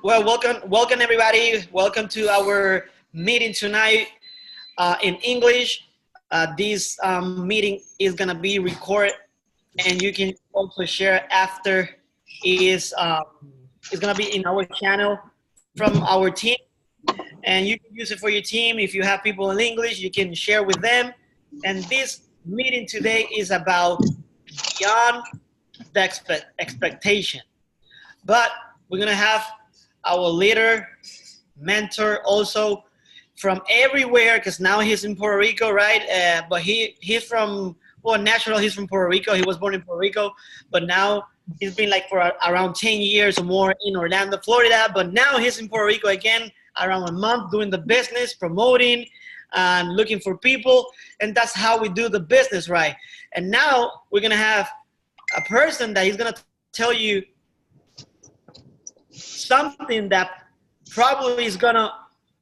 Well, welcome everybody. Welcome to our meeting tonight in English. This meeting is gonna be recorded, and you can also share after. Is gonna be in our channel from our team, and you can use it for your team. If you have people in English, you can share with them. And this meeting today is about beyond the expectation. But we're gonna have our leader, mentor, also from everywhere, because now he's in Puerto Rico, right? But he's from natural. He's from Puerto Rico. He was born in Puerto Rico, but now he's been like for around 10 years or more in Orlando, Florida. But now he's in Puerto Rico again, around a month, doing the business, promoting, and looking for people, and that's how we do the business, right? And now we're gonna have a person that he's gonna tell you something that probably is gonna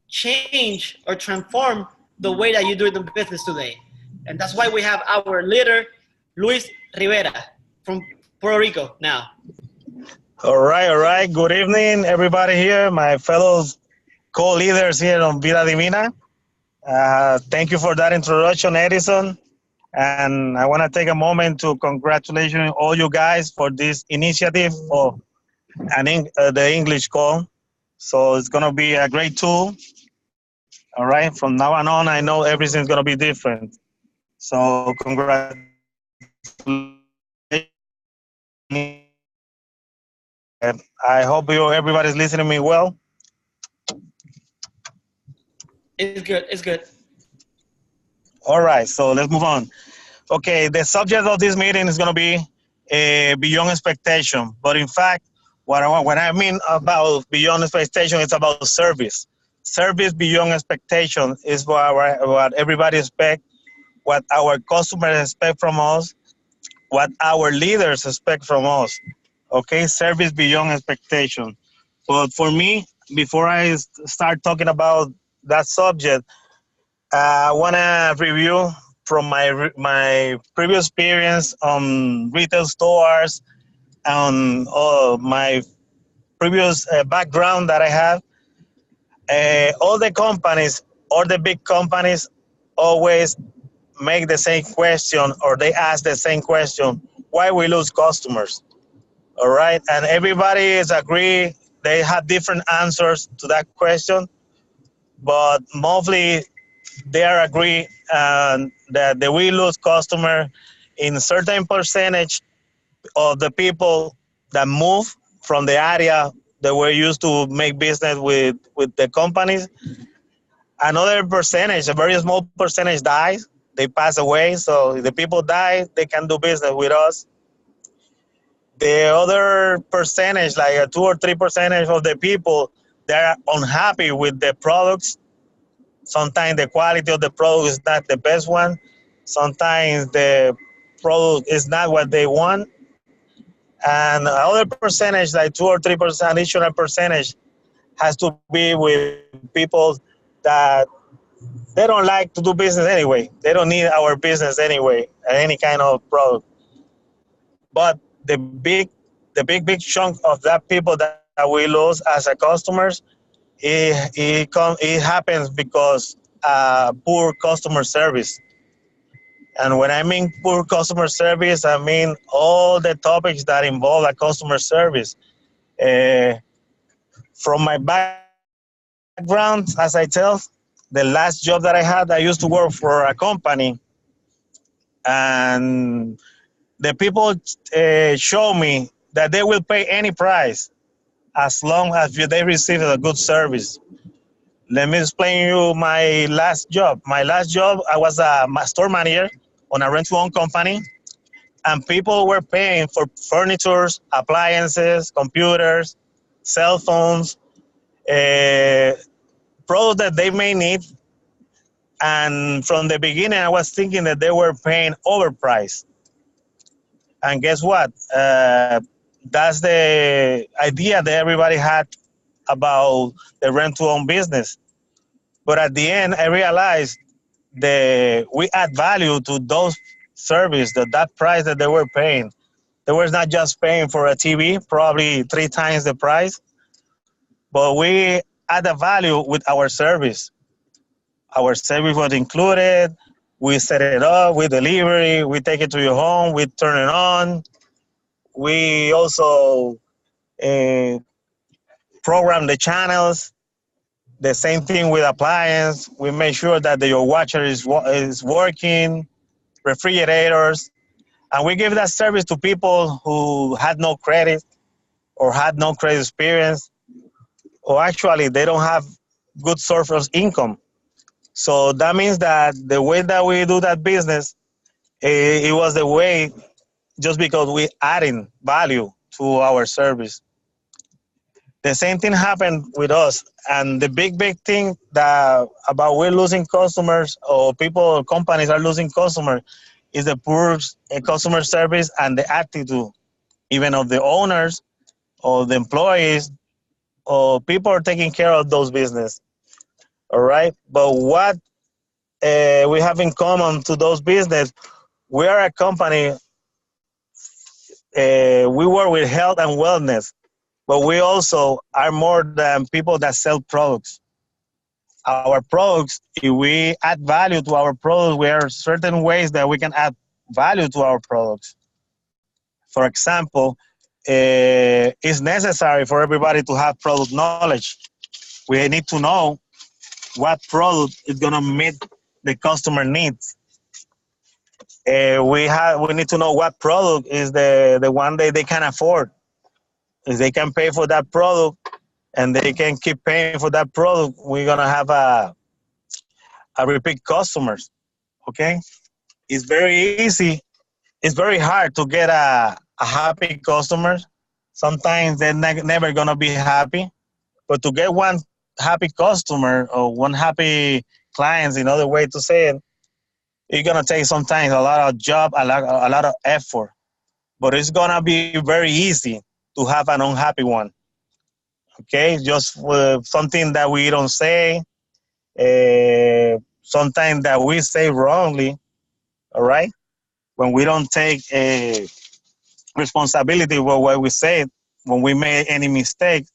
change or transform the way that you do the business today. And that's why we have our leader, Luis Rivera from Puerto Rico now. All right, all right. Good evening, everybody here, my fellow co-leaders here on Vida Divina. Thank you for that introduction, Edison. And I want to take a moment to congratulate all you guys for this initiative of the English call. So it's going to be a great tool. All right. From now on, I know everything's going to be different. So congratulations. I hope everybody's listening to me well. It's good. It's good. All right. So let's move on. Okay. The subject of this meeting is going to be beyond expectation. But in fact, what I mean about beyond expectation, it's about service. Service beyond expectation is what everybody expects, what our customers expect from us, what our leaders expect from us. Okay, service beyond expectation. But for me, before I start talking about that subject, I want to review from my previous experience on retail stores, on my previous background that I have. All the companies, all the big companies, always make the same question, or they ask the same question: why we lose customers? All right, and everybody is agree. They have different answers to that question, but mostly they are agree that we lose customer in certain percentage of the people that move from the area that were used to make business with the companies. Another percentage, a very small percentage, dies. They pass away. So if the people die, they can do business with us. The other percentage, like a 2 or 3% of the people, they're unhappy with the products. Sometimes the quality of the product is not the best one. Sometimes the product is not what they want. And other percentage, like 2 or 3% additional percentage, has to be with people that they don't like to do business anyway. They don't need our business anyway, any kind of product. But the big chunk of that people that we lose as a customers, it happens because poor customer service. And when I mean poor customer service, I mean all the topics that involve a customer service. Uh, from my background, as I tell, the last job that I had, I used to work for a company, and the people show me that they will pay any price as long as they receive a good service. Let me explain you my last job. My last job, I was a store manager on a rent-to-own company, and people were paying for furniture, appliances, computers, cell phones, uh, products that they may need. And from the beginning, I was thinking that they were paying overpriced. And guess what? That's the idea that everybody had about the rent-to-own business. But at the end, I realized that we add value to those service, that price that they were paying. They were not just paying for a TV, probably 3 times the price. but we add a value with our service. Our service was included. We set it up, we deliver, we take it to your home, we turn it on. We also uh, program the channels. The same thing with appliance. We make sure that your washer is working, refrigerators, and we give that service to people who had no credit or had no credit experience, or actually they don't have good source of income. So that means that the way that we do that business, it was the way just because we adding value to our service. The same thing happened with us, and the big thing that about we're losing customers or people or companies are losing customers is the poor customer service and the attitude, even of the owners or the employees or people are taking care of those business. All right, but what we have in common to those business, we are a company. We work with health and wellness, but we also are more than people that sell products. Our products, if we add value to our products, there are certain ways that we can add value to our products. For example, it's necessary for everybody to have product knowledge. We need to know what product is going to meet the customer needs. We need to know what product is the one that they can afford. If they can pay for that product and they can keep paying for that product, we're gonna have a repeat customers. Okay, it's very easy. It's very hard to get a happy customer. Sometimes they're never gonna be happy. But to get one happy customer or one happy clients, another way to say it, it's gonna take sometimes a lot of job, a lot of effort. But it's gonna be very easy to have an unhappy one. Okay, just something that we don't say, sometimes that we say wrongly. All right, when we don't take responsibility for what we say, when we make any mistake,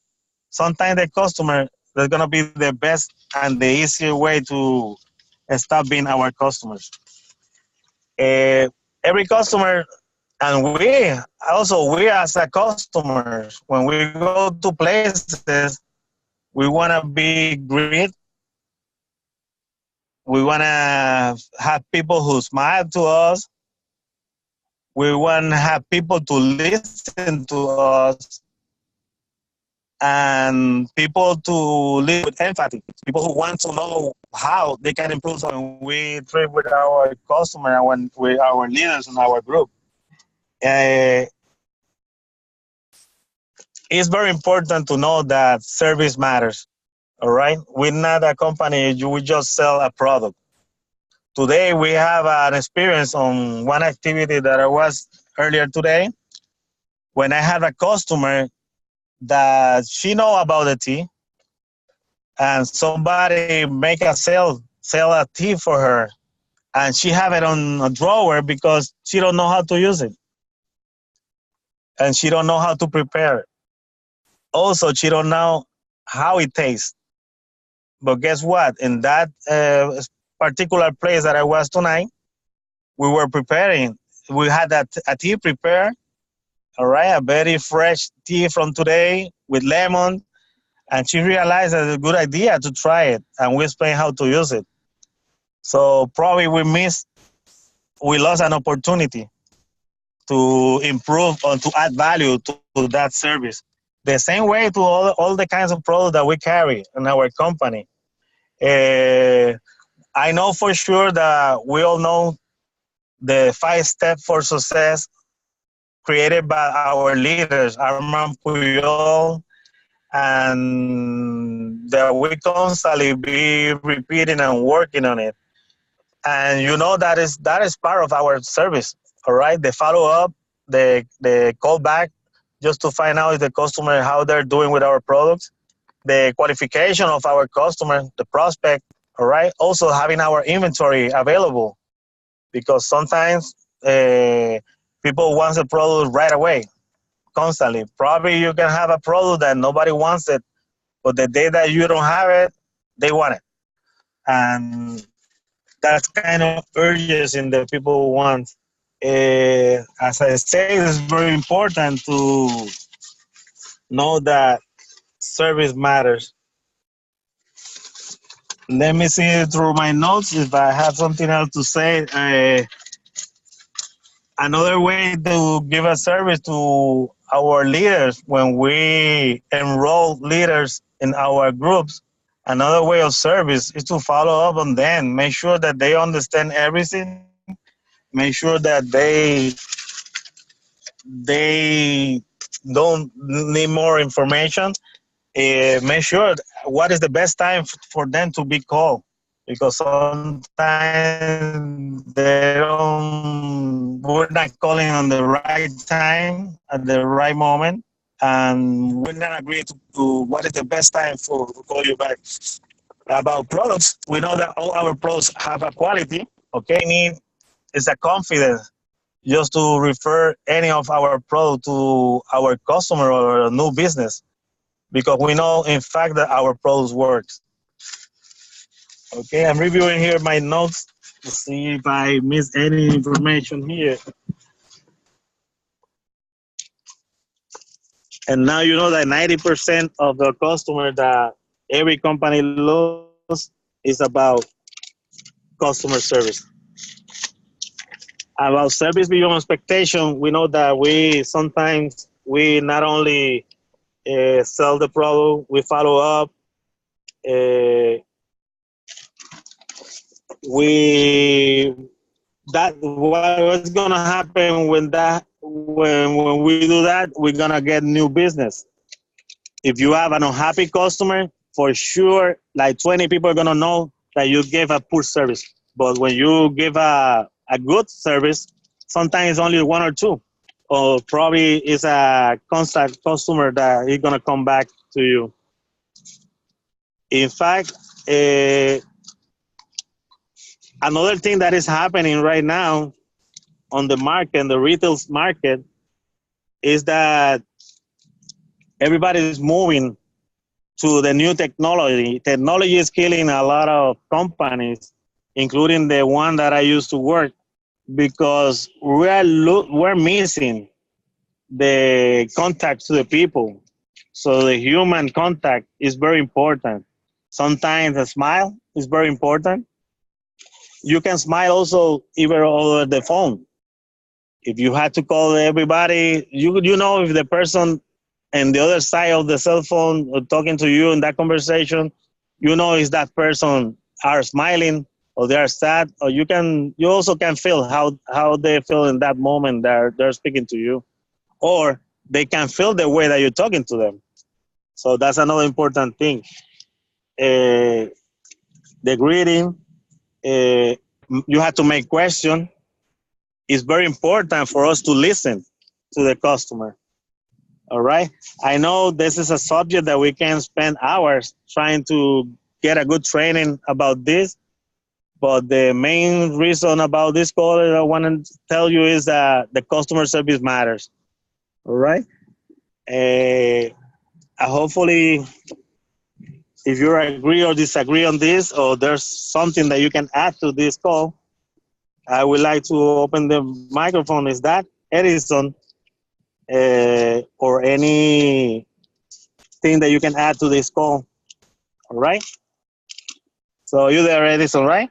sometimes the customer that's gonna be the best and the easier way to stop being our customers. Every customer, and we as a customers, when we go to places, we want to be great. We want to have people who smile to us. We want to have people to listen to us and people to live with empathy. People who want to know how they can improve. So when we trade with our customer and when with our leaders in our group, uh, it's very important to know that service matters. All right, we're not a company. We just sell a product. Today we have an experience on one activity that I was earlier today when I had a customer that she know about the tea and somebody make a sell a tea for her and she have it on a drawer because she don't know how to use it and she don't know how to prepare it. Also, she don't know how it tastes. But guess what? In that particular place that I was tonight, we were preparing. We had a tea prepared, all right, a very fresh tea from today with lemon. And she realized that it's a good idea to try it. And we explained how to use it. So probably we lost an opportunity to improve or to add value to that service. The same way to all the kinds of products that we carry in our company. Uh, I know for sure that we all know the 5 steps for success created by our leaders, Armand Puyol, and that we constantly be repeating and working on it. And you know that is part of our service. All right, the follow up, the call back, just to find out if the customer how they're doing with our products, the qualification of our customer, the prospect. All right, also having our inventory available because sometimes people want the product right away, constantly. Probably you can have a product that nobody wants it but the day that you don't have it, they want it. And that's kind of urges in the people want. As I say, it's very important to know that service matters. Let me see through my notes if I have something else to say. Another way to give a service to our leaders when we enroll leaders in our groups, another way of service is to follow up on them, make sure that they understand everything, make sure that they don't need more information. Make sure what is the best time for them to be called, because sometimes we're not calling on the right time at the right moment, and we're not agreed to what is the best time for to call you back. About products, we know that all our products have a quality. Okay, need is a confidence just to refer any of our product to our customer or a new business, because we know in fact that our products works. Okay, I'm reviewing here my notes to see if I miss any information here. And now you know that 90% of the customer that every company loses is about customer service. About service beyond expectation, we know that we sometimes we not only sell the product, we follow up. Uh, we that what's gonna happen when we do that, we're gonna get new business. If you have an unhappy customer, for sure like 20 people are gonna know that you gave a poor service. But when you give a good service, sometimes only one or two, or probably it's a constant customer that is gonna come back to you. In fact, uh, another thing that is happening right now on the market, the retail market, is that everybody is moving to the new technology. Technology is killing a lot of companies, including the one that I used to work, because we're missing the contact to the people. So the human contact is very important. Sometimes a smile is very important. You can smile also even over the phone. If you had to call everybody, you know if the person and the other side of the cell phone talking to you in that conversation, you know is that person are smiling or they are sad, or you also can feel how they feel in that moment that they're speaking to you, or they can feel the way that you're talking to them. So that's another important thing. Uh, the greeting, uh, you have to make question. It's very important for us to listen to the customer. All right. I know this is a subject that we can spend hours trying to get a good training about this, but the main reason about this call that I want to tell you is that the customer service matters. All right. Hopefully, if you agree or disagree on this, or there's something that you can add to this call, I would like to open the microphone. Is that Edison, or any thing that you can add to this call? All right. So you there, Edison, right?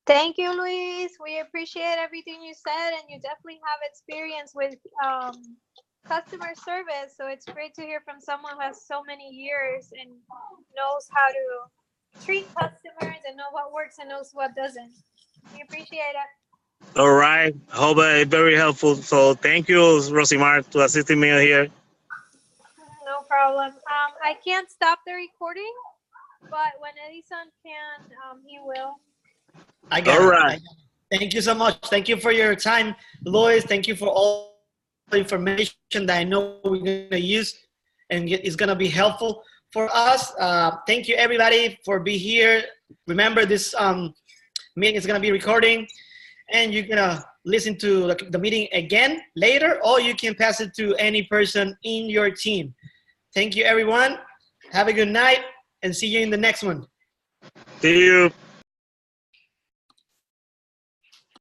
Thank you, Luis. We appreciate everything you said, and you definitely have experience with customer service. So it's great to hear from someone who has so many years and knows how to treat customers and know what works and knows what doesn't. We appreciate it. All right. Hope very helpful. So thank you, Rosimar, to assisting me here. No problem. I can't stop the recording, but when Edison can, he will. I got All it. right. Thank you so much. Thank you for your time, Lois. Thank you for all the information that I know we're going to use and it's going to be helpful for us. Thank you, everybody, for being here. Remember, this meeting is going to be recording, and you're going to listen to the meeting again later, or you can pass it to any person in your team. Thank you, everyone. Have a good night, and see you in the next one. See you.